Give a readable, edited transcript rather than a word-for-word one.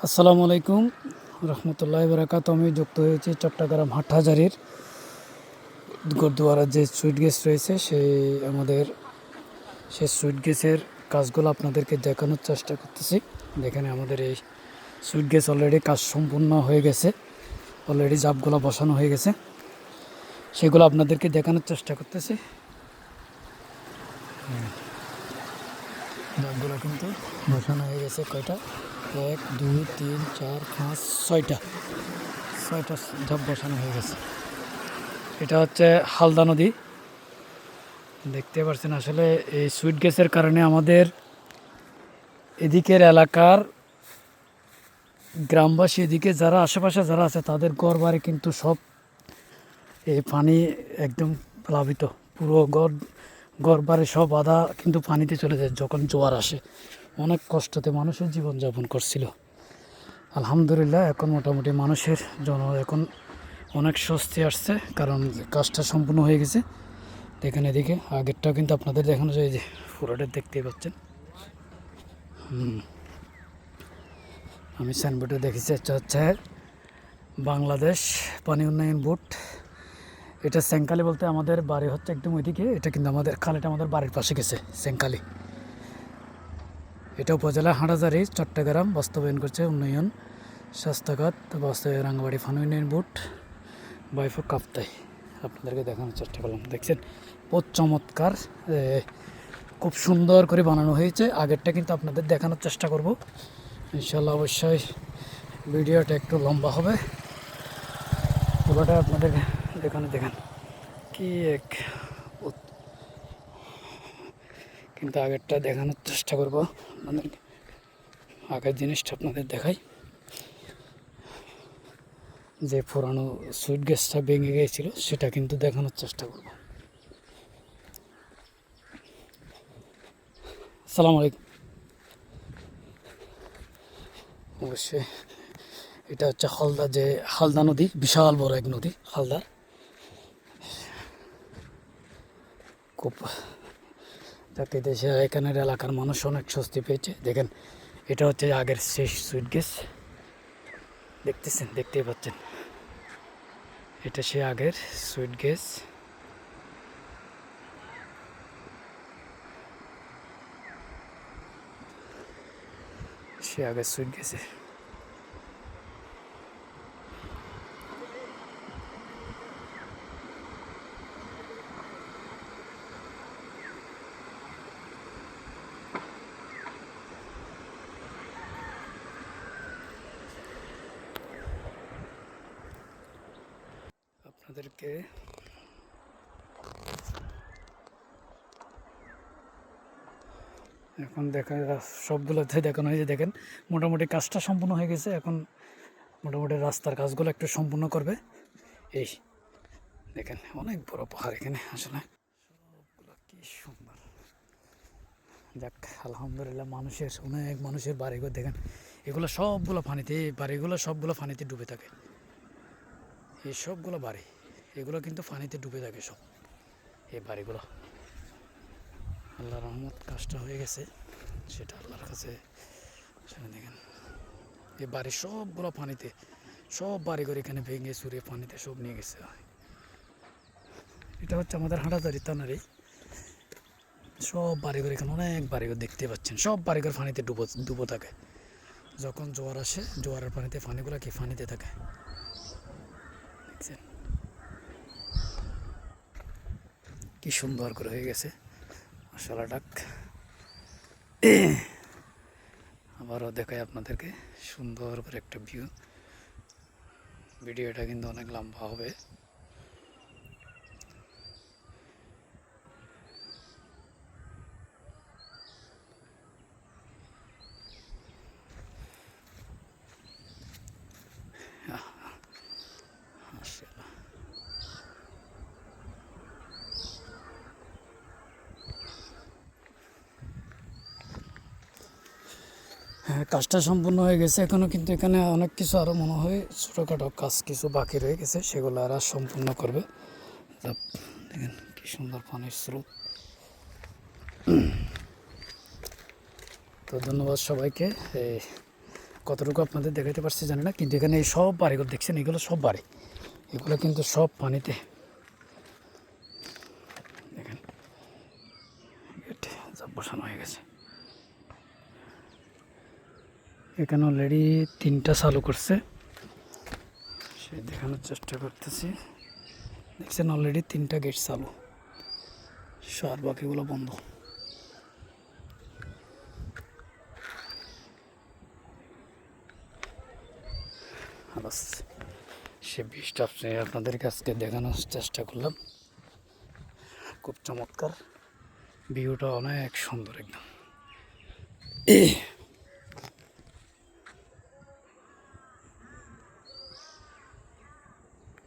আসসালামু আলাইকুম রহমতুল্লাহি বারাকাতুহু। আমি যুক্ত হয়েছি চট্টগ্রাম হাটহাজারীর গুরুদুয়ারার যে সুইট গেস রয়েছে সেই সুইট গেসের কাজগুলো আপনাদেরকে দেখানোর চেষ্টা করতেছি। দেখেন আমাদের এই সুইট গেস অলরেডি কাজ সম্পূর্ণ হয়ে গেছে, অলরেডি জাপগুলো বসানো হয়ে গেছে, সেগুলো আপনাদেরকে দেখানোর চেষ্টা করতেছি। জাপগুলো কিন্তু বসানো হয়ে গেছে। কয়টা? 1 2 3 4 5 6টা ধাপ বসানো হয়ে গেছে। এটা হচ্ছে হালদা নদী, দেখতে পাচ্ছেন। আসলে এই সুইট গ্যাসের কারণে আমাদের এদিকের এলাকার গ্রামবাসী, এদিকে যারা আশেপাশে যারা আছে, তাদের ঘর বাড়ি কিন্তু সব এই পানি একদম প্লাবিত। পুরো ঘর বাড়ি সব আধা কিন্তু পানিতে চলে যায় যখন জোয়ার আসে। অনেক কষ্টতে মানুষের জীবনযাপন করছিল। আলহামদুলিল্লাহ এখন মোটামুটি মানুষের জন্য এখন অনেক স্বস্তি আসছে, কারণ কাজটা সম্পূর্ণ হয়ে গেছে। দেখেন এদিকে আগেরটাও কিন্তু আপনাদের দেখানো যায়, যে পুরোটা দেখতেই পাচ্ছেন। আমি সাইনবোর্ডে দেখেছি, এটা হচ্ছে বাংলাদেশ পানি উন্নয়ন বোর্ড। এটা সেঙ্কালি বলতে আমাদের বাড়ি হচ্ছে একদম ওইদিকে। এটা কিন্তু আমাদের খালটা আমাদের বাড়ির পাশে গেছে, সেঙ্কালি। এটা উপজেলা হাটহাজারী, চট্টগ্রাম বাস্তবায়ন করছে উন্নয়ন স্বাস্থ্যখাত বাস্তবায়ন রাঙ্গাবাড়ি পানি উন্নয়ন বোর্ড বাইফো কাপ্তাই। আপনাদেরকে দেখানোর চেষ্টা করলাম। দেখছেন বহুত চমৎকার, খুব সুন্দর করে বানানো হয়েছে। আগেরটা কিন্তু আপনাদের দেখানোর চেষ্টা করব ইনশাল্লাহ। অবশ্যই ভিডিওটা একটু লম্বা হবে, পুরোটা আপনাদের দেখেন কি এক কিন্তু আগেরটা দেখানোর চেষ্টা করব আপনাদেরকে। আগের জিনিসটা আপনাদের দেখাই, যে পুরানো সুইট গ্যাসটা ভেঙে গিয়েছিল সেটা কিন্তু দেখানোর চেষ্টা করব। আসসালামু আলাইকুম। অবশ্যই এটা হচ্ছে হালদা নদী, বিশাল বড় এক নদী হালদা। খুব যাতে দেশের এখানের এলাকার মানুষ অনেক স্বস্তি পেয়েছে। দেখেন এটা হচ্ছে আগের শেষ সুইট গ্যাস, দেখতেই পাচ্ছেন। এটা সে আগের সুইট গ্যাস। সে আগের সুইট গ্যাসে আপনাদেরকে এখন সবগুলোতে দেখানো হয়েছে। দেখেন মোটামুটি কাজটা সম্পূর্ণ হয়ে গেছে। এখন মোটামুটি রাস্তার কাজগুলো একটু সম্পূর্ণ করবে। এই দেখেন অনেক বড় পাহাড় এখানে, আসলে সবগুলো কি সুন্দর। যাক আলহামদুলিল্লাহ, অনেক মানুষের বাড়িঘর দেখেন, এগুলো সবগুলো পানিতে, বাড়িগুলো সবগুলো পানিতে ডুবে থাকে। এই সবগুলো বাড়ি এগুলো কিন্তু পানিতে ডুবে থাকে সব, এই বাড়িগুলো। আল্লাহর রহমত কাজটা হয়ে গেছে, সেটা আল্লাহর কাছে। দেখেন এই বাড়ি সবগুলো পানিতে, সব বাড়িঘর এখানে ভেঙে চুরে পানিতে সব নিয়ে গেছে। এটা হচ্ছে আমাদের হাটহাজারী থানারই সব বাড়িঘর। এখানে অনেক বাড়িঘর দেখতে পাচ্ছেন, সব বাড়িঘর পানিতে ডুবো থাকে। যখন জোয়ার আসে, জোয়ারের পানিতে পানিগুলো কি পানিতে থাকে, দেখছেন কি সুন্দর করে হয়ে গেছে মশালাটাক। আবারও দেখাই আপনাদেরকে সুন্দর করে একটা ভিডিওটা কিন্তু অনেক লম্বা হবে। হ্যাঁ, কাজটা সম্পূর্ণ হয়ে গেছে। এখনও কিন্তু এখানে অনেক কিছু আরও মনে হয় ছোটোখাটো কাজ কিছু বাকি রয়ে গেছে, সেগুলো আর সম্পূর্ণ করবে। দেখেন কি সুন্দর পানির স্রোত। তো ধন্যবাদ সবাইকে। কতটুকু আপনাদের দেখাতে পারছি জানি না, কিন্তু এখানে এই সব বাড়িঘর দেখছেন, এগুলো সব বাড়ি, এগুলো কিন্তু সব পানিতে। দেখেন গেট বসানো হয়ে গেছে। এখানে অলরেডি 3টা চালু করছে, সে দেখানোর চেষ্টা করতেছি। দেখছেন অলরেডি 3টা গেট চালু, আর বাকিগুলো বন্ধ। বাস সে বৃষ্টি আপনাদের কাছকে দেখানোর চেষ্টা করলাম। খুব চমৎকার ভিউটা, অনেক সুন্দর একদম।